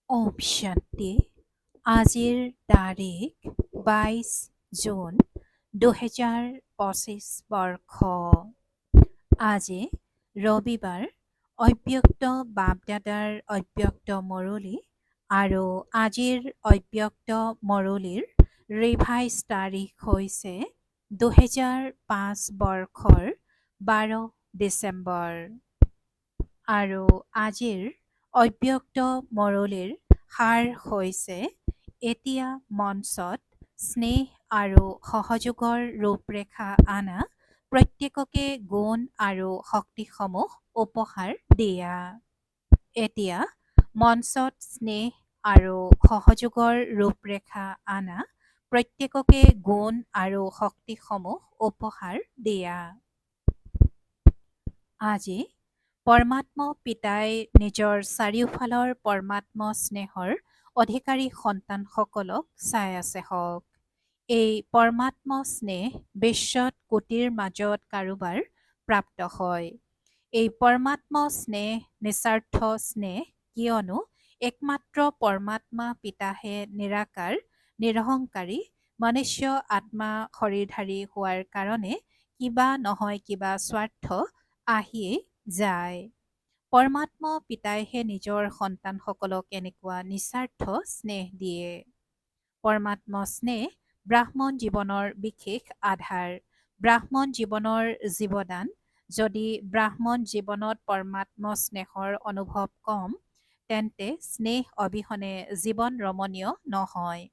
ওম শান্তি। আজিৰ তাৰিখ 22 জুন 2025 বৰ্ষ। আজি ৰবিবাৰ। অব্যক্ত বাপদাদাৰ অব্যক্ত মুৰলী আৰু আজিৰ অব্যক্ত মুৰলীৰ ৰিভাইজ তাৰিখ হৈছে 2005 বৰ্ষৰ 12 ডিচেম্বৰ। আৰু আজিৰ অব্যক্ত মুৰলীৰ সাৰ হৈছে এতিয়া মঞ্চত স্নেহ আৰু সহযোগৰ ৰূপৰেখা আনা প্ৰত্যেককে গুণ আৰু শক্তিসমূহ উপহাৰ দিয়া। এতিয়া মঞ্চত স্নেহ আৰু সহযোগৰ ৰূপৰেখা আনা প্ৰত্যেককে গুণ আৰু শক্তিসমূহ উপহাৰ দিয়া। আজি পৰমাত্ম পিতাই নিজৰ চাৰিওফালৰ পৰমাত্ম স্নেহৰ অধিকাৰী সন্তানসকলক চাই আছে হওক। এই পৰমাত্ম স্নেহ বিশ্বত কোটিৰ মাজত কাৰোবাৰ প্ৰাপ্ত হয়। এই পৰমাত্ম স্নেহ নিস্বাৰ্থ স্নেহ, কিয়নো একমাত্ৰ পৰমাত্মা পিতাহে নিৰাকাৰ নিৰহংকাৰী মনুষ্য আত্মা শৰীৰধাৰী হোৱাৰ কাৰণে কিবা নহয় কিবা স্বাৰ্থ আহিয়েই যায়। পৰমাত্ম পিতাইহে নিজৰ সন্তানসকলক এনেকুৱা নিস্বাৰ্থ স্নেহ দিয়ে। পৰমাত্ম স্নেহ ব্ৰাহ্মণ জীৱনৰ বিশেষ আধাৰ। ব্ৰাহ্মণ জীৱনৰ জীৱদান। যদি ব্ৰাহ্মণ জীৱনত পৰমাত্ম স্নেহৰ অনুভৱ কম, তেন্তে স্নেহ অবিহনে জীৱন ৰমণীয় নহয়,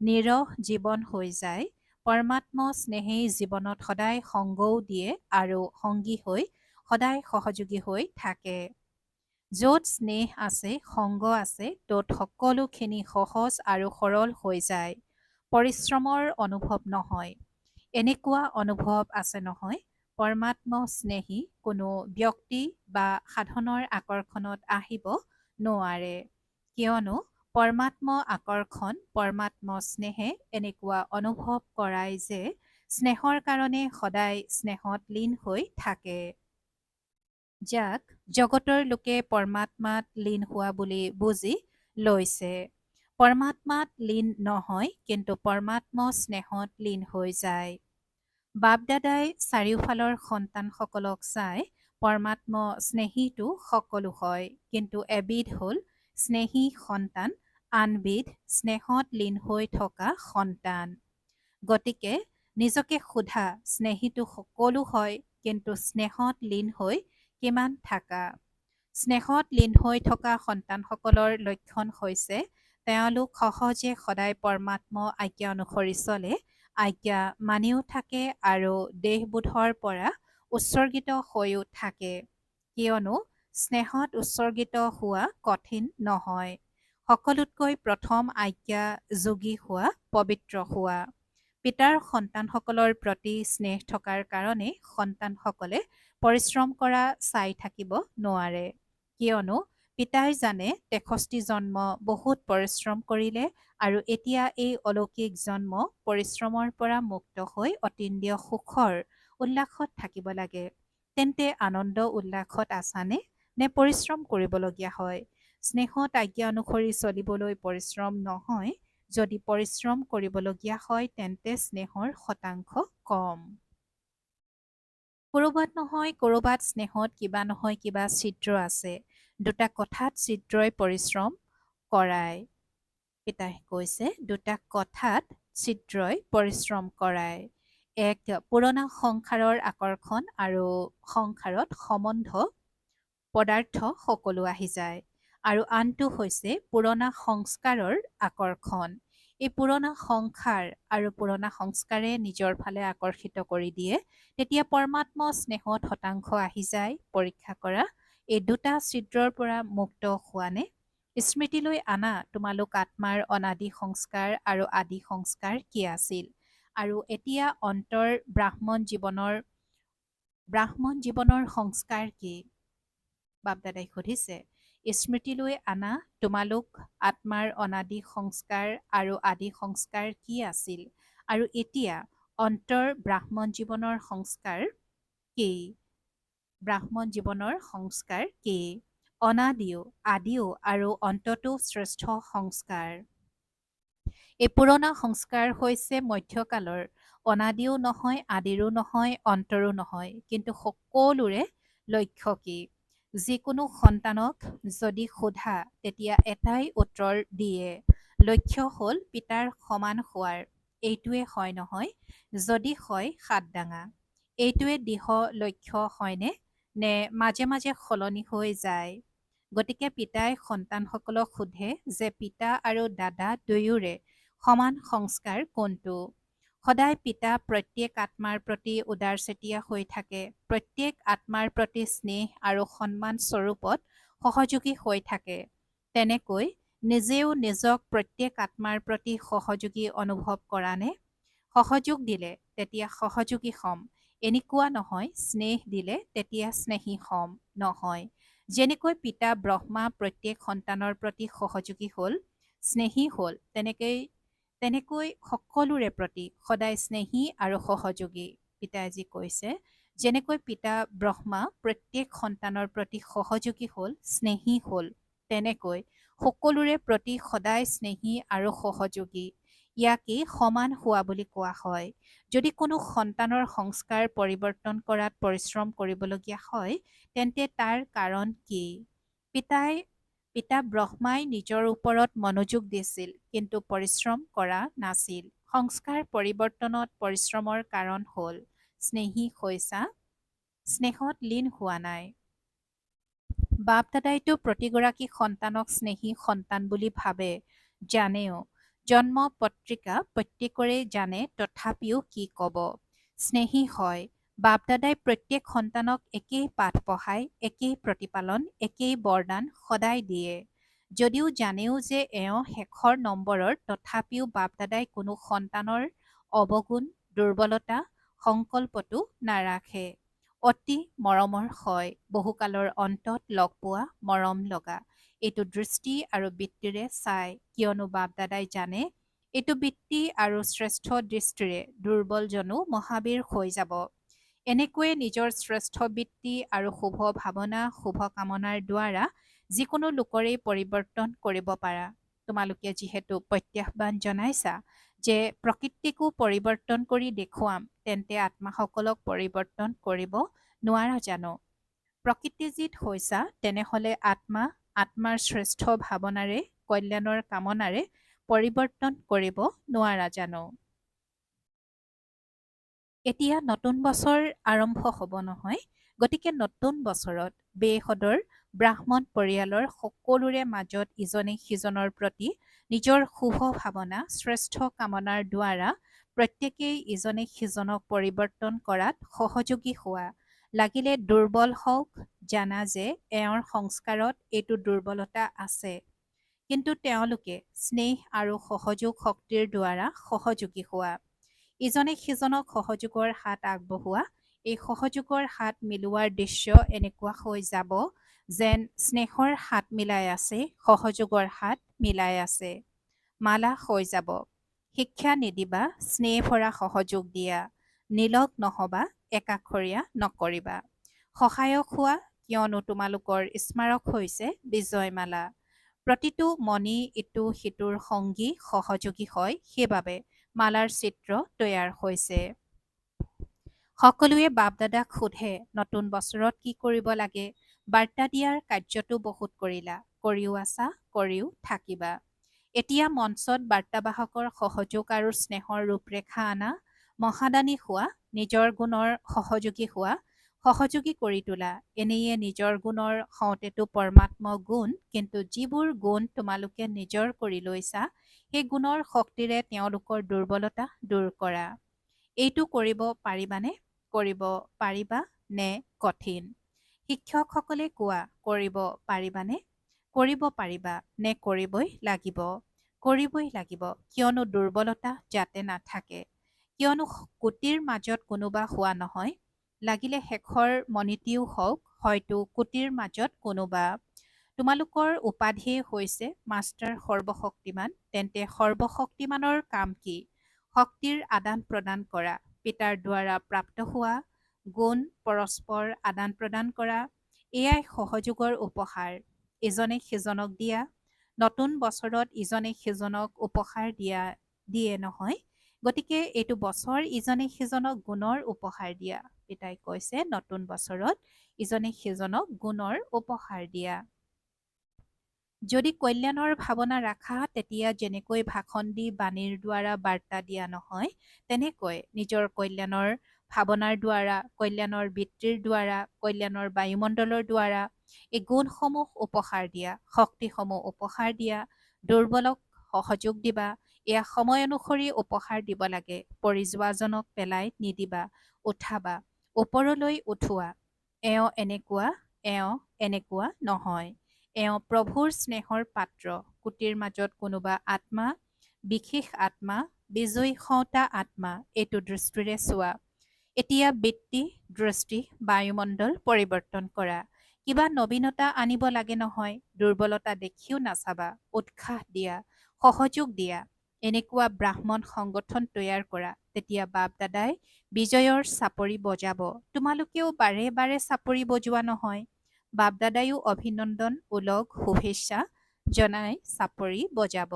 নিৰহ জীৱন হৈ যায়। পৰমাত্ম স্নেহেই জীৱনত সদায় সংগও দিয়ে আৰু সংগী হৈ সদায় সহযোগী হৈ থাকে। য'ত স্নেহ আছে, সংগ আছে, ত'ত সকলোখিনি সহজ আৰু সৰল হৈ যায়। পৰিশ্ৰমৰ অনুভৱ নহয়। এনেকুৱা অনুভৱ আছে নহয়, পৰমাত্ম স্নেহী কোনো ব্যক্তি বা সাধনৰ আকৰ্ষণত আহিব নোৱাৰে, কিয়নো পৰমাত্ম আকৰ্ষণ, পৰমাত্ম স্নেহে এনেকুৱা অনুভৱ কৰায় যে স্নেহৰ কাৰণে সদায় স্নেহত লীন হৈ থাকে। যাক জগতৰ লোকে পৰমাত্মাত লীন হোৱা বুলি বুজি লৈছে। পৰমাত্মাত লীন নহয়, কিন্তু পৰমাত্ম স্নেহত লীন হৈ যায়। বাপদাদাই চাৰিওফালৰ সন্তানসকলক চাই পৰমাত্ম স্নেহীটো সকলো হয়, কিন্তু এবিধ হ'ল স্নেহী সন্তান, আনবিধ স্নেহত লীন হৈ থকা সন্তান। গতিকে নিজকে সোধা, স্নেহীটো সকলো হয়, কিন্তু স্নেহত লীন হৈ কিমান থাকা। স্নেহত লীন হৈ থকা সন্তানসকলৰ লক্ষণ হৈছে তেওঁলোক সহজে সদায় পৰমাত্ম আজ্ঞা অনুসৰি চলে, আজ্ঞা মানিও থাকে আৰু দেহবোধৰ পৰা উৎসৰ্গিত হৈও থাকে, কিয়নো স্নেহত উৎসৰ্গিত হোৱা কঠিন নহয়। সকলোতকৈ প্ৰথম আজ্ঞা যোগী হোৱা, পবিত্ৰ হোৱা। পিতাৰ সন্তানসকলৰ প্ৰতি স্নেহ থকাৰ কাৰণে সন্তানসকলে পৰিশ্ৰম কৰা চাই থাকিব নোৱাৰে, কিয়নো পিতাই জানে 63 জন্ম বহুত পৰিশ্ৰম কৰিলে আৰু এতিয়া এই অলৌকিক জন্ম পৰিশ্ৰমৰ পৰা মুক্ত হৈ অতীন্দ্ৰিয় সুখৰ উল্লাসত থাকিব লাগে। তেন্তে আনন্দ উল্লাসত আছানে, নে পৰিশ্ৰম কৰিবলগীয়া হয়? স্নেহত আজ্ঞা অনুসৰি চলিবলৈ পৰিশ্ৰম নহয়। যদি পৰিশ্ৰম কৰিবলগীয়া হয়, তেন্তে স্নেহৰ শতাংশ কম। ক'ৰবাত নহয় ক'ৰবাত স্নেহত কিবা নহয় কিবা ছিদ্ৰ আছে। দুটা কথাত ছিদ্ৰই পৰিশ্ৰম কৰায়। পিতাই কৈছে দুটা কথাত ছিদ্ৰই পৰিশ্ৰম কৰায়। এক পুৰণা সংসাৰৰ আকৰ্ষণ আৰু সংসাৰত সম্বন্ধ পদাৰ্থ সকলো আহি যায়, আৰু আনটো হৈছে পুৰণা সংস্কাৰৰ আকৰ্ষণ। এই পুৰণা সংসাৰ আৰু পুৰণা সংস্কাৰে নিজৰ ফালে আকৰ্ষিত কৰি দিয়ে। তেতিয়া পৰমাত্ম স্নেহত শতাংশ আহি যায়। পৰীক্ষা কৰা, এই দুটা ছিদ্ৰৰ পৰা মুক্ত হোৱা নে? স্মৃতিলৈ আনা তোমালোক আত্মাৰ অনাদি সংস্কাৰ আৰু আদি সংস্কাৰ কি আছিল, আৰু এতিয়া অন্তৰ ব্ৰাহ্মণ জীৱনৰ সংস্কাৰ কি? বাপদাদাই সুধিছে, স্মৃতিলৈ আনা তোমালোক আত্মাৰ অনাদি সংস্কাৰ আৰু আদি সংস্কাৰ কি আছিল, আৰু এতিয়া অন্তৰ ব্ৰাহ্মণ জীৱনৰ সংস্কাৰ কি? ব্ৰাহ্মণ জীৱনৰ সংস্কাৰ কি? অনাদিও আদিও আৰু অন্ততো শ্ৰেষ্ঠ সংস্কাৰ। এই পুৰণা সংস্কাৰ হৈছে মধ্যকালৰ, অনাদিও নহয়, আদিৰো নহয়, অন্তৰো নহয়, কিন্তু সকলোৰে লক্ষ্য কি? যিকোনো সন্তানক যদি সোধা তেতিয়া এটাই উত্তৰ দিয়ে, লক্ষ্য হ'ল পিতাৰ সমান হোৱাৰ। এইটোৱে হয় নহয়? যদি হয় হাত দাঙা। এইটোৱে দৃঢ় লক্ষ্য হয়নে? নে মাজে মাজে সলনি হৈ যায়? গতিকে পিতাই সন্তানসকলক সোধে যে পিতা আৰু দাদা দুয়োৰে সমান সংস্কাৰ কোনটো? সদায় পিতা প্ৰত্যেক আত্মাৰ প্ৰতি উদাৰচেতিয়া হৈ থাকে, প্ৰত্যেক আত্মাৰ প্ৰতি স্নেহ আৰু সন্মান স্বৰূপত সহযোগী হৈ থাকে। তেনেকৈ নিজেও নিজক প্ৰত্যেক আত্মাৰ প্ৰতি সহযোগী অনুভৱ কৰা নে? সহযোগ দিলে তেতিয়া সহযোগী হ'ম, এনেকুৱা নহয় স্নেহ দিলে তেতিয়া স্নেহী হ'ম, নহয়। যেনেকৈ পিতা ব্ৰহ্মা প্ৰত্যেক সন্তানৰ প্ৰতি সহযোগী হ'ল, স্নেহী হ'ল, তেনেকৈ সকলোৰে প্ৰতি সদায় স্নেহী আৰু সহযোগী। পিতাই যি কৈছে, যেনেকৈ পিতা ব্ৰহ্মা প্ৰত্যেক সন্তানৰ প্ৰতি সহযোগী হ'ল, স্নেহী হ'ল, তেনেকৈ সকলোৰে প্ৰতি সদায় স্নেহী আৰু সহযোগী। ইয়াকেই সমান হোৱা বুলি কোৱা হয়। যদি কোনো সন্তানৰ সংস্কাৰ পৰিৱৰ্তন কৰাত পৰিশ্ৰম কৰিবলগীয়া হয়, তেন্তে তাৰ কাৰণ কি? পিতা ব্ৰহ্মাই নিজৰ ওপৰত মনোযোগ দিছিল, কিন্তু পৰিশ্ৰম কৰা নাছিল। সংস্কাৰ পৰিৱৰ্তনত পৰিশ্ৰমৰ কাৰণ হ'ল স্নেহী হৈছা, স্নেহত লীন হোৱা নাই। বাপ দাদাইতো প্ৰতিগৰাকী সন্তানক স্নেহী সন্তান বুলি ভাবে, জানেও। জন্ম পত্ৰিকা প্ৰত্যেকৰে জানে, তথাপিও কি ক'ব? স্নেহী হয়। বাপ দাদাই প্ৰত্যেক সন্তানক একেই পাঠ পঢ়ায়, একেই প্ৰতিপালন, একেই বৰদান সদায় দিয়ে। যদিও জানেও যে এওঁ শেষৰ নম্বৰৰ, তথাপিও বাপ দাদাই কোনো সন্তানৰ অৱগুণ, দুৰ্বলতা সংকল্পটো নাৰাখে। অতি মৰমৰ হয়, বহুকালৰ অন্তত লগ পোৱা মৰম লগা। এইটো দৃষ্টি আৰু বৃত্তিৰে চাই, কিয়নো বাপ দাদাই জানে এইটো বৃত্তি আৰু শ্ৰেষ্ঠ দৃষ্টিৰে দুৰ্বলজনো মহাবীৰ হৈ যাব। এনেকৈয়ে নিজৰ শ্ৰেষ্ঠ বৃত্তি আৰু শুভ ভাৱনা, শুভ কামনাৰ দ্বাৰা যিকোনো লোকৰেই পৰিৱৰ্তন কৰিব পাৰা। তোমালোকে যিহেতু প্ৰত্যাহ্বান জনাইছা যে প্ৰকৃতিকো পৰিৱৰ্তন কৰি দেখুৱাম, তেন্তে আত্মাসকলক পৰিৱৰ্তন কৰিব নোৱাৰা জানো? প্ৰকৃতিজিত হৈছা, তেনেহলে আত্মাৰ শ্ৰেষ্ঠ ভাৱনাৰে, কল্যাণৰ কামনাৰে পৰিৱৰ্তন কৰিব নোৱাৰা জানো? এতিয়া নতুন বছৰ আৰম্ভ হ'ব নহয়, গতিকে নতুন বছৰত বেহদৰ ব্ৰাহ্মণ পৰিয়ালৰ সকলোৰে মাজত ইজনে সিজনৰ প্ৰতি নিজৰ শুভ ভাৱনা, শ্ৰেষ্ঠ কামনাৰ দ্বাৰা প্ৰত্যেকেই ইজনে সিজনক পৰিৱৰ্তন কৰাত সহযোগী হোৱা। লাগিলে দুৰ্বল হওক, জানা যে এওঁৰ সংস্কাৰত এইটো দুৰ্বলতা আছে, কিন্তু তেওঁলোকে স্নেহ আৰু সহযোগ শক্তিৰ দ্বাৰা সহযোগী হোৱা। ইজনে সিজনক সহযোগৰ হাত আগবঢ়োৱা। এই সহযোগৰ হাত মিলোৱাৰ দৃশ্য এনেকুৱা হৈ যাব যেন স্নেহৰ হাত মিলাই আছে, সহযোগৰ হাত মিলাই আছে। মালা হৈ যাব। শিক্ষা নিদিবা, স্নেহ ভৰা সহযোগ দিয়া। নীলগ নহবা, একাষৰীয়া নকৰিবা। সহায়ক হোৱা, কিয়নো তোমালোকৰ স্মাৰক হৈছে বিজয়মালা। প্ৰতিটো মণি ইটো সিটোৰ সংগী সহযোগী হয়, সেইবাবে মালাৰ চিত্ৰ তৈয়াৰ হৈছে। সকলোৱে বাপ দাদাক সোধে নতুন বছৰত কি কৰিব লাগে? বাৰ্তা দিয়াৰ কাৰ্যটো বহুত কৰিলা, কৰিও আছা, কৰিও থাকিবা। এতিয়া মঞ্চত বাৰ্তাবাহকৰ সহযোগ আৰু স্নেহৰ ৰূপৰেখা আনা, মহাদানী হোৱা, নিজৰ গুণৰ সহযোগী হোৱা, সহযোগী কৰি তোলা। এনেয়ে নিজৰ গুণৰ হওঁতেতো পৰমাত্ম গুণ, কিন্তু যিবোৰ গুণ তোমালোকে নিজৰ কৰি লৈছা, সেই গুণৰ শক্তিৰে তেওঁলোকৰ দুৰ্বলতা দূৰ কৰা। এইটো কৰিব পাৰিবানে? কৰিব পাৰিবা নে কঠিন? শিক্ষকসকলে কোৱা, কৰিব পাৰিবানে? কৰিব পাৰিবা নে কৰিবই লাগিব? কৰিবই লাগিব, কিয়নো দুৰ্বলতা যাতে নাথাকে। কিয়নো কোটিৰ মাজত কোনোবা হোৱা নহয়, লাগিলে শেষৰ মণিটিও হওক, হয়তো কোটিৰ মাজত কোনোবা। তোমালোকৰ উপাধিয়ে হৈছে মাষ্টাৰ সৰ্বশক্তিমান, তেন্তে সৰ্বশক্তিমানৰ কাম কি? শক্তিৰ আদান প্ৰদান কৰা, পিতাৰ দ্বাৰা প্ৰাপ্ত হোৱা গুণ পৰস্পৰ আদান প্ৰদান কৰা, এয়াই সহযোগৰ উপহাৰ। ইজনে সিজনক দিয়া, নতুন বছৰত ইজনে সিজনক উপহাৰ দিয়ে নহয়। গতিকে এইটো বছৰ ইজনে সিজনক গুণৰ উপহাৰ দিয়া। পিতাই কৈছে নতুন বছৰত ইজনে সিজনক গুণৰ উপহাৰ দিয়া। যদি কল্যাণৰ ভাৱনা ৰাখা, তেতিয়া যেনেকৈ ভাষণ দি বাণীৰ দ্বাৰা বাৰ্তা দিয়া নহয়, তেনেকৈ নিজৰ কল্যাণৰ ভাৱনাৰ দ্বাৰা, কল্যাণৰ বৃত্তিৰ দ্বাৰা, কল্যাণৰ বায়ুমণ্ডলৰ দ্বাৰা এই গুণসমূহ উপহাৰ দিয়া, শক্তিসমূহ উপহাৰ দিয়া, দুৰ্বলক সহযোগ দিবা। এয়া সময় অনুসৰি উপহাৰ দিব লাগে। পৰি যোৱাজনক পেলাই নিদিবা, উঠাবা, ওপৰলৈ উঠোৱা। এওঁ এনেকুৱা নহয়। এওঁ প্ৰভুৰ স্নেহৰ পাত্ৰ। কুটিৰ মাজত কোনোবা আত্মা, বিশেষ আত্মা, বিজয়ী সওঁতা আত্মা, এইটো দৃষ্টিৰে চোৱা। এতিয়া বৃত্তি, দৃষ্টি, বায়ুমণ্ডল পৰিৱৰ্তন কৰা। কিবা নবীনতা আনিব লাগে নহয়। দুৰ্বলতা দেখিও নাচাবা, উৎসাহ দিয়া, সহযোগ দিয়া। এনেকুৱা ব্ৰাহ্মণ সংগঠন তৈয়াৰ কৰা। তেতিয়া বাপ দাদাই বিজয়ৰ চাপৰি বজাব। তোমালোকেও বাৰে বাৰে চাপৰি বজোৱা নহয়। বাপ দাদায়ো অভিনন্দন, ওলগ, শুভেচ্ছা জনাই চাপৰি বজাব।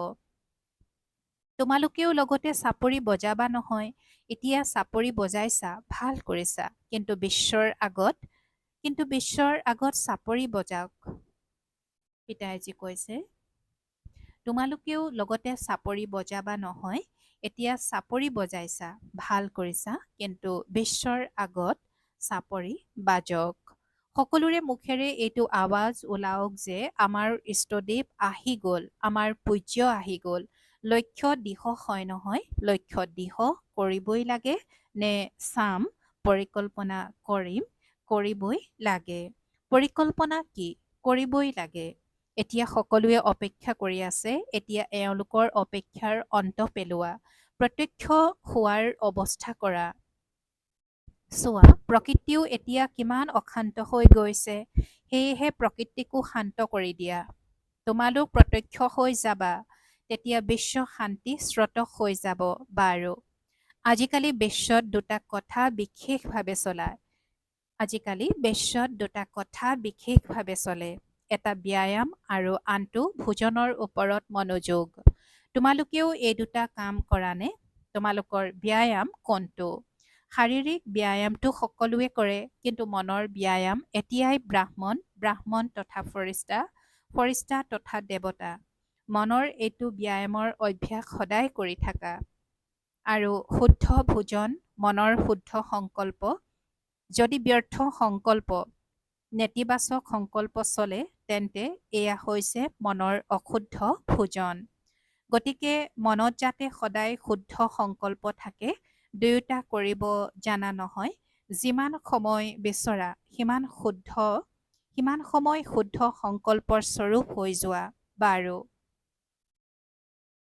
তোমালোকেও লগতে চাপৰি বজাবা নহয়। এতিয়া চাপৰি বজাইছা, ভাল কৰিছা, কিন্তু বিশ্বৰ আগত চাপৰি বজাওক। পিতাইজী কৈছে তোমালোকেও লগতে চাপৰি বজাবা নহয়। এতিয়া চাপৰি বজাইছা, ভাল কৰিছা, কিন্তু বিশ্বৰ আগত চাপৰি বাজক। সকলোৰে মুখেৰে এইটো আৱাজ ওলাওক যে আমাৰ ইষ্টদেৱ আহি গ'ল, আমাৰ পূজ্য আহি গ'ল। লক্ষ্য দিশ হয় নহয়, লক্ষ্য দিশ কৰিবই লাগে নে চাম পৰিকল্পনা কৰিবই লাগে। পৰিকল্পনা কি? কৰিবই লাগে। এতিয়া সকলোৱে অপেক্ষা কৰি আছে। এতিয়া এওঁলোকৰ অপেক্ষাৰ অন্ত পেলোৱা, প্ৰত্যক্ষ হোৱাৰ অৱস্থা কৰা। চোৱা, প্ৰকৃতিও এতিয়া কিমান অশান্ত হৈ গৈছে। সেয়েহে প্ৰকৃতিকো শান্ত কৰি দিয়া। তোমালোক প্ৰত্যক্ষ হৈ যাবা, তেতিয়া বিশ্ব শান্তি স্ৰোত হৈ যাব। বাৰু, আজিকালি বিশ্বত দুটা কথা বিশেষভাৱে চলে। এটা ব্যায়াম আৰু আনটো ভোজনৰ ওপৰত মনোযোগ। তোমালোকেও এই দুটা কাম কৰা নে? তোমালোকৰ ব্যায়াম কোনটো? শাৰীৰিক ব্যায়ামটো সকলোৱে কৰে, কিন্তু মনৰ ব্যায়াম এতিয়াই ব্ৰাহ্মণ তথা ফৰিষ্টা তথা দেৱতা। মনৰ এইটো ব্যায়ামৰ অভ্যাস সদায় কৰি থাকা। আৰু শুদ্ধ ভোজন, মনৰ শুদ্ধ সংকল্প। যদি ব্যৰ্থ সংকল্প, নেতিবাচক সংকল্প চলে, তেন্তে এয়া হৈছে মনৰ অশুদ্ধ ভোজন। গতিকে মনত যাতে সদায় শুদ্ধ সংকল্প থাকে। দুয়োটা কৰিব জানা নহয়। যিমান সময় বিচৰা সিমান সময় শুদ্ধ সংকল্পৰ স্বৰূপ হৈ যোৱা। বাৰু,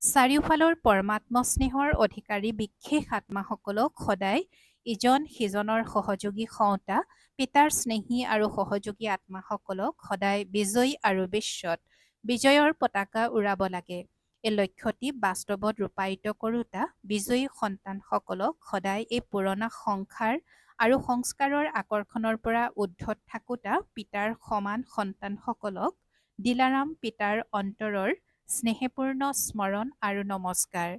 চাৰিওফালৰ পৰমাত্ম স্নেহৰ অধিকাৰী বিশেষ আত্মাসকলক সদায় ইজন সিজনৰ সহযোগী সওঁতা, পিতাৰ স্নেহী আৰু সহযোগী আত্মাসকলক সদায় বিজয়ী আৰু বিশ্বত বিজয়ৰ পতাকা উৰাব লাগে। এই লক্ষ্যটি বাস্তৱত ৰূপায়িত কৰোঁতা বিজয়ী সন্তানসকলক সদায় এই পুৰণা সংসাৰ আৰু সংস্কাৰৰ আকৰ্ষণৰ পৰা উদ্ধত থাকোঁতা পিতাৰ সমান সন্তানসকলক দিলাৰাম পিতাৰ অন্তৰৰ স্নেহপূৰ্ণ স্মৰণ আৰু নমস্কাৰ।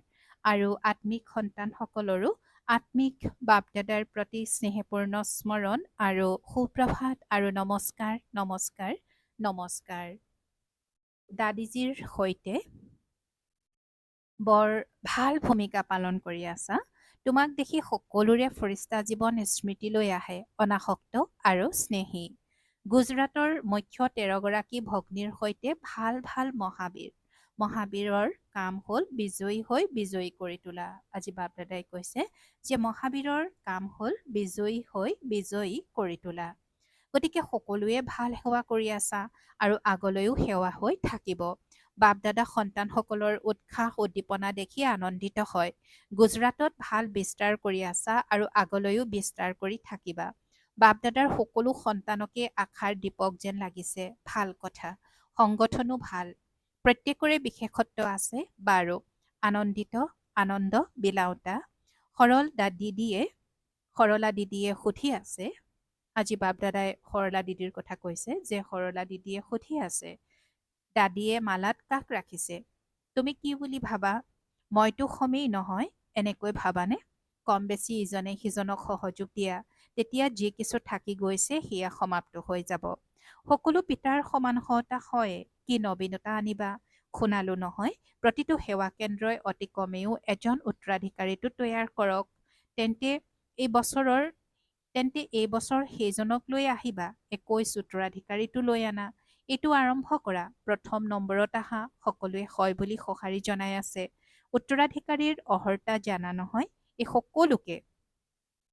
আৰু আত্মিক সন্তানসকলৰো আত্মিক বাপদাদাৰ প্ৰতি স্নেহপূৰ্ণ স্মৰণ আৰু সুপ্ৰভাত আৰু নমস্কাৰ। দাদিজীৰ সৈতে বৰ ভাল ভূমিকা পালন কৰি আছা। তোমাক দেখি সকলোৰে ফৰিষ্টা জীৱন স্মৃতিলৈ আহে, অনাসক্ত আৰু স্নেহী। গুজৰাটৰ মুখ্য 13গৰাকী ভগ্নীৰ সৈতে ভাল মহাবীৰৰ কাম হ'ল বিজয়ী হৈ বিজয়ী কৰি তোলা। আজি বাপ দাদাই কৈছে যে মহাবীৰৰ কাম হ'ল বিজয়ী হৈ বিজয়ী কৰি তোলা। গতিকে সকলোৱে ভাল সেৱা কৰি আছা আৰু আগলৈও সেৱা হৈ থাকিব। বাপ দাদা সন্তানসকলৰ উৎসাহ উদ্দীপনা দেখি আনন্দিত হয়। গুজৰাটত ভাল বিস্তাৰ কৰি আছা আৰু আগলৈও বিস্তাৰ কৰি থাকিবা। বাপ দাদাৰ সকলো সন্তানকে আশাৰ দীপক যেন লাগিছে। ভাল কথা। সংগঠনো ভাল। প্ৰত্যেকৰে বিশেষত্ব আছে। বাৰু, আনন্দ বিলাওঁতা। সৰলা দিদিয়ে সুধি আছে। আজি বাপ দাদাই সৰলা দিদিৰ কথা কৈছে যে সৰলা দিদিয়ে সুধি আছে দাদীয়ে মালাত কাক ৰাখিছে? তুমি কি বুলি ভাবা? মইতো সমেই নহয়, এনেকৈ ভাবানে? কম বেছি ইজনে সিজনক সহযোগ দিয়া, তেতিয়া যি কিছু থাকি গৈছে সেয়া সমাপ্ত হৈ যাব। সকলো পিতাৰ সমান সতা হয়, কি নবীনতা আনিবা? শুনালো নহয়, প্ৰতিটো সেৱা কেন্দ্ৰই অতি কমেও এজন উত্তৰাধিকাৰীটো তৈয়াৰ কৰক। তেন্তে এই বছৰৰ তেন্তে এই বছৰ সেইজনক লৈ আহিবা, 21 উত্তৰাধিকাৰীটো লৈ আনা। এইটো আৰম্ভ কৰা, প্ৰথম নম্বৰত আহা, সকলোৱে হয় বুলি সঁহাৰি জনাই আছে। উত্তৰাধিকাৰীৰ অহৰ্তা জানা নহয়, এই সকলোকে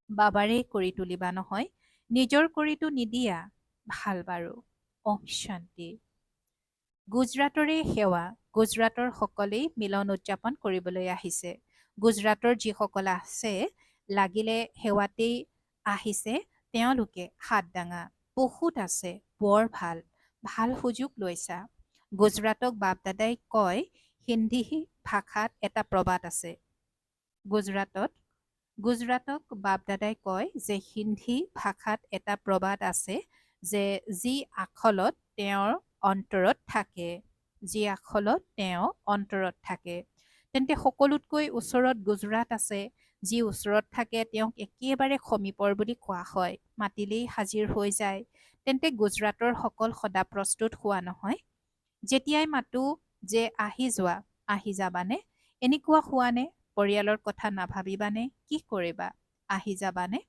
বাবাৰেই কৰি তুলিবা নহয়, নিজৰ কৰিতো নিদিয়া। ভাল বাৰু। শান্তি। গুজৰাটৰে সেৱা, গুজৰাটৰ সকলেই মিলন উদযাপন কৰিবলৈ আহিছে। গুজৰাটৰ যিসকল আছে, লাগিলে সেৱাতেই আহিছে, তেওঁলোকে হাত দাঙা। বহুত আছে, বৰ ভাল, ভাল সুযোগ লৈছা। গুজৰাটক বাপদাদাই কয়, হিন্দী ভাষাত এটা প্ৰবাদ আছে। গুজৰাটক বাপদাদাই কয় যে হিন্দী ভাষাত এটা প্ৰবাদ আছে যে যি আখলত তেওঁৰ অন্তৰত থাকে, যি আখলত তেওঁ অন্তৰত থাকে। তেন্তে সকলোতকৈ ওচৰত গুজৰাট আছে। যি ওচৰত থাকে তেওঁক একেবাৰে সমীপৰ বুলি কোৱা হয়, মাতিলেই হাজিৰ হৈ যায়। তেন্তে গুজৰাটৰ সকল সদা প্ৰস্তুত হোৱা নহয়। যেতিয়াই মাতো যে আহি যোৱা, আহি যাবানে? এনেকুৱা হোৱানে? পৰিয়ালৰ কথা নাভাবিবানে? কি কৰিবা? আহি যাবানে?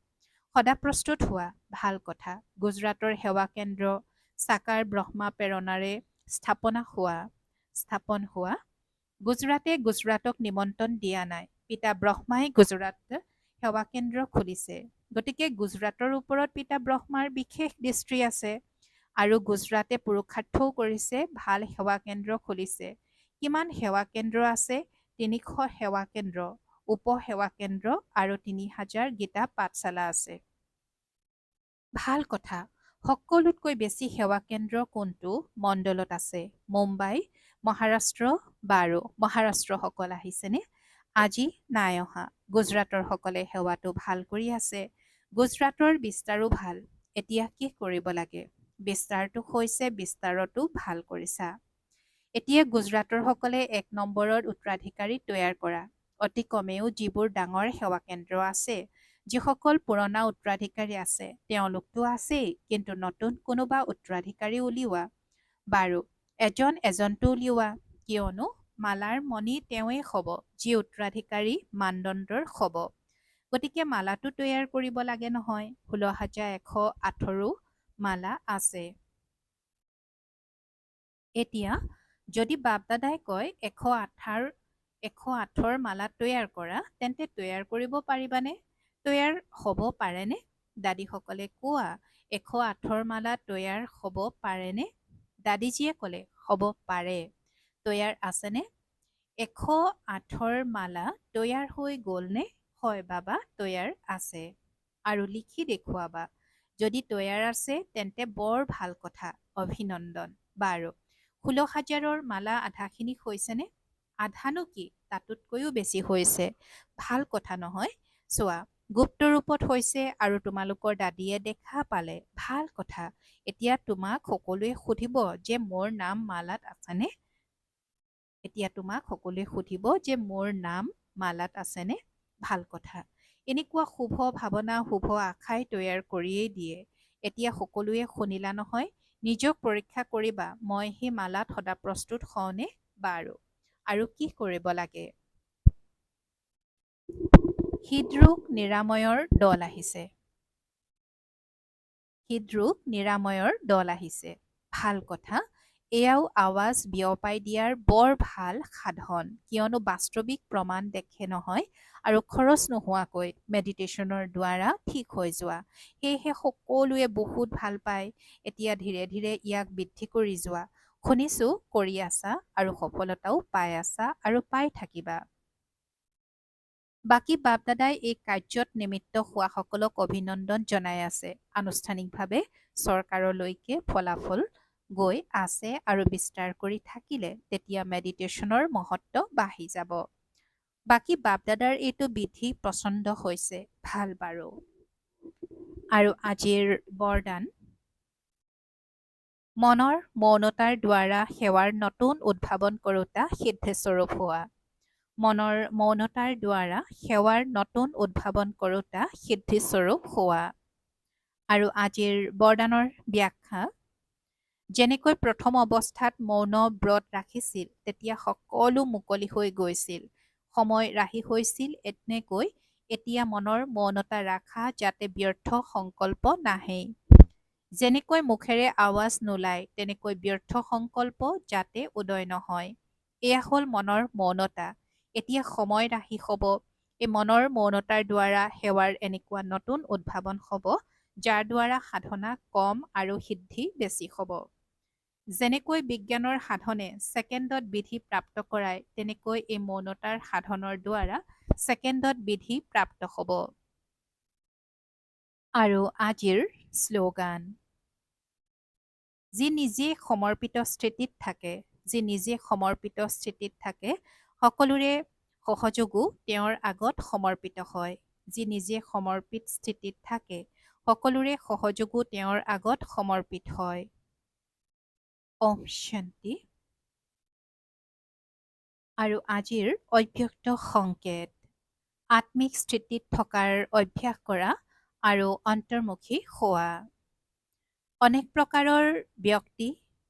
সদা প্ৰস্তুত হোৱা, ভাল কথা। গুজৰাটৰ সেৱা কেন্দ্ৰ চাকাৰ ব্ৰহ্মা প্ৰেৰণাৰে স্থাপন হোৱা। গুজৰাটে গুজৰাটক নিমন্ত্ৰণ দিয়া নাই, পিতা ব্ৰহ্মাই গুজৰাট সেৱা কেন্দ্ৰ খুলিছে। গতিকে গুজৰাটৰ ওপৰত পিতা ব্ৰহ্মাৰ বিশেষ দৃষ্টি আছে। আৰু গুজৰাটে পুৰুষাৰ্থও কৰিছে, ভাল সেৱা কেন্দ্ৰ খুলিছে। কিমান সেৱা কেন্দ্ৰ আছে? 300 সেৱা কেন্দ্ৰ, উপ সেৱা কেন্দ্ৰ আৰু 3000 গীতা পাঠশালা আছে। ভাল কথা। সকলোতকৈ বেছি সেৱা কেন্দ্ৰ কোনটো মণ্ডলত আছে? মুম্বাই, মহাৰাষ্ট্ৰ। বাৰু, মহাৰাষ্ট্ৰসকল আহিছেনে? আজি নাই অহা। গুজৰাটৰ সকলে সেৱাটো ভাল কৰি আছে। গুজৰাটৰ বিস্তাৰো ভাল। এতিয়া কি কৰিব লাগে? বিস্তাৰটো হৈছে, বিস্তাৰতো ভাল কৰিছা। এতিয়া গুজৰাটৰ সকলে 1 নম্বৰৰ উত্তৰাধিকাৰী তৈয়াৰ কৰা। অতি কমেও যিবোৰ ডাঙৰ সেৱা কেন্দ্ৰ আছে, যিসকল পুৰণা উত্তৰাধিকাৰী আছে, তেওঁলোকতো আছেই, কিন্তু নতুন কোনোবা উত্তৰাধিকাৰী উলিওৱা। বাৰু, এজনটো উলিওৱা, কিয়নো মালাৰ মণি তেওঁৱেই হ'ব, যি উত্তৰাধিকাৰী মানদণ্ডৰ হ'ব। গতিকে মালাটো তৈয়াৰ কৰিব লাগে নহয়। 16,118 মালা আছে। এতিয়া যদি বাপদাদাই কয় 108ৰ মালা তৈয়াৰ কৰা, তেন্তে তৈয়াৰ কৰিব পাৰিবানে? তৈয়াৰ হ'ব পাৰেনে? দাদীসকলে কোৱা, 108ৰ মালা তৈয়াৰ হ'ব পাৰেনে? দাদীজীয়ে ক'লে, হ'ব পাৰে। তৈয়াৰ আছেনে? 108ৰ মালা তৈয়াৰ হৈ গ'লনে? হয় বাবা, তৈয়াৰ আছে। আৰু লিখি দেখুৱাবা। যদি তৈয়াৰ আছে, তেন্তে বৰ ভাল কথা, অভিনন্দন। বাৰু, 16,000ৰ মালা আধাখিনি হৈছেনে? আধানো কি, তাতোতকৈও বেছি হৈছে। ভাল কথা নহয়? চোৱা, গুপ্ত ৰূপত হৈছে আৰু তোমালোকৰ দাদীয়ে দেখা পালে। ভাল কথা। এতিয়া তোমাক সকলোৱে সুধিব যে মোৰ নাম মালাত আছেনে? ভাল কথা। এনেকুৱা শুভ ভাৱনা, শুভ আশাই তৈয়াৰ কৰিয়েই দিয়ে। এতিয়া সকলোৱে শুনিলা নহয়? নিজক পৰীক্ষা কৰিবা, মই সেই মালাত সদা প্ৰস্তুত হওঁনে? বাৰু, আৰু কি কৰিব লাগে? হৃদৰোগ নিৰাময়ৰ দল আহিছে। হৃদৰোগ নিৰাময়ৰ দল আহিছে। ভাল কথা। এয়াও আৱাজ বিয়পাই দিয়াৰ বৰ ভাল সাধন, কিয়নো বাস্তৱিক প্ৰমাণ দেখে নহয় আৰু খৰচ নোহোৱাকৈ মেডিটেশ্যনৰ দ্বাৰা ঠিক হৈ যোৱা। সেয়েহে সকলোৱে বহুত ভাল পায়। এতিয়া ধীৰে ধীৰে ইয়াক বৃদ্ধি কৰি যোৱা। শুনিছোঁ কৰি আছা আৰু সফলতাও পাই আছা আৰু পাই থাকিবা। বাকী বাপদাদাই এই কাৰ্যত নিমিত্ত হোৱাসকলক অভিনন্দন জনাই আছে। আনুষ্ঠানিকভাৱে চৰকাৰলৈকে ফলাফল গৈ আছে আৰু বিস্তাৰ কৰি থাকিলে তেতিয়া মেডিটেশ্যনৰ মহত্ব বাঢ়ি যাব। বাকী বাপদাদাৰ এইটো বিধি পচন্দ হৈছে। ভাল বাৰু। আৰু আজিৰ বৰদান মনৰ মৌনতাৰ দ্বাৰা সেৱাৰ নতুন উদ্ভাৱন কৰোঁতা সিদ্ধিস্বৰূপ হোৱা। মনৰ মৌনতাৰ দ্বাৰা সেৱাৰ নতুন উদ্ভাৱন কৰোঁতা সিদ্ধিস্বৰূপ হোৱা। আৰু আজিৰ বৰদানৰ ব্যাখ্যা। যেনেকৈ প্ৰথম অৱস্থাত মৌন ব্ৰত ৰাখিছিল তেতিয়া সকলো মুকলি হৈ গৈছিল, সময় ৰাহি হৈছিল, এনেকৈ এতিয়া মনৰ মৌনতা ৰাখা যাতে ব্যৰ্থ সংকল্প নাহে। যেনেকৈ মুখেৰে আৱাজ নোলায় তেনেকৈ ব্যৰ্থ সংকল্প যাতে উদয় নহয়। এয়া হ'ল মনৰ মৌনতা। এতিয়া সময় ৰাহি হ'ব। এই মনৰ মৌনতাৰ দ্বাৰা সেৱাৰ এনেকুৱা নতুন উদ্ভাৱন হ'ব যাৰ দ্বাৰা সাধনা কম আৰু সিদ্ধি বেছি হ'ব। যেনেকৈ বিজ্ঞানৰ সাধনে ছেকেণ্ডত বিধি প্ৰাপ্ত কৰায় তেনেকৈ এই মৌনতাৰ সাধনৰ দ্বাৰা ছেকেণ্ডত বিধি প্ৰাপ্ত হ'ব। আৰু আজিৰ শ্লোগান। যি নিজে সমৰ্পিত স্থিতিত থাকে, যি নিজে সমৰ্পিত স্থিতিত থাকে, সকলোৰে সহযোগো তেওঁৰ আগত সমৰ্পিত হয়। যি নিজে সমৰ্পিত স্থিতিত থাকে, সকলোৰে সহযোগো তেওঁৰ আগত সমৰ্পিত হয়। ওম শান্তি। আৰু আজিৰ অব্যক্ত সংকেত। আত্মিক স্থিতিত থকাৰ অভ্যাস কৰা আৰু অন্তৰ্মুখী হোৱা। অনেক প্ৰকাৰৰ ব্যক্তি,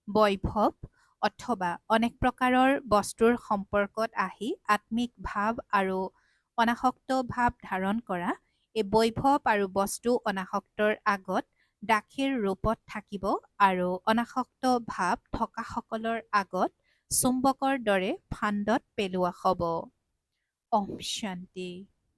বৈভৱ অথবা অনেক প্ৰকাৰৰ বস্তুৰ সম্পৰ্কত আহি আত্মিক ভাৱ আৰু অনাসক্ত ভাৱ ধাৰণ কৰা এই বৈভৱ আৰু বস্তু অনাসক্তৰ আগত দাসীৰ ৰূপত থাকিব আৰু অনাসক্ত ভাৱ থকাসকলৰ আগত চুম্বকৰ দৰে ফান্দত পেলোৱা হ'ব। ওম শান্তি।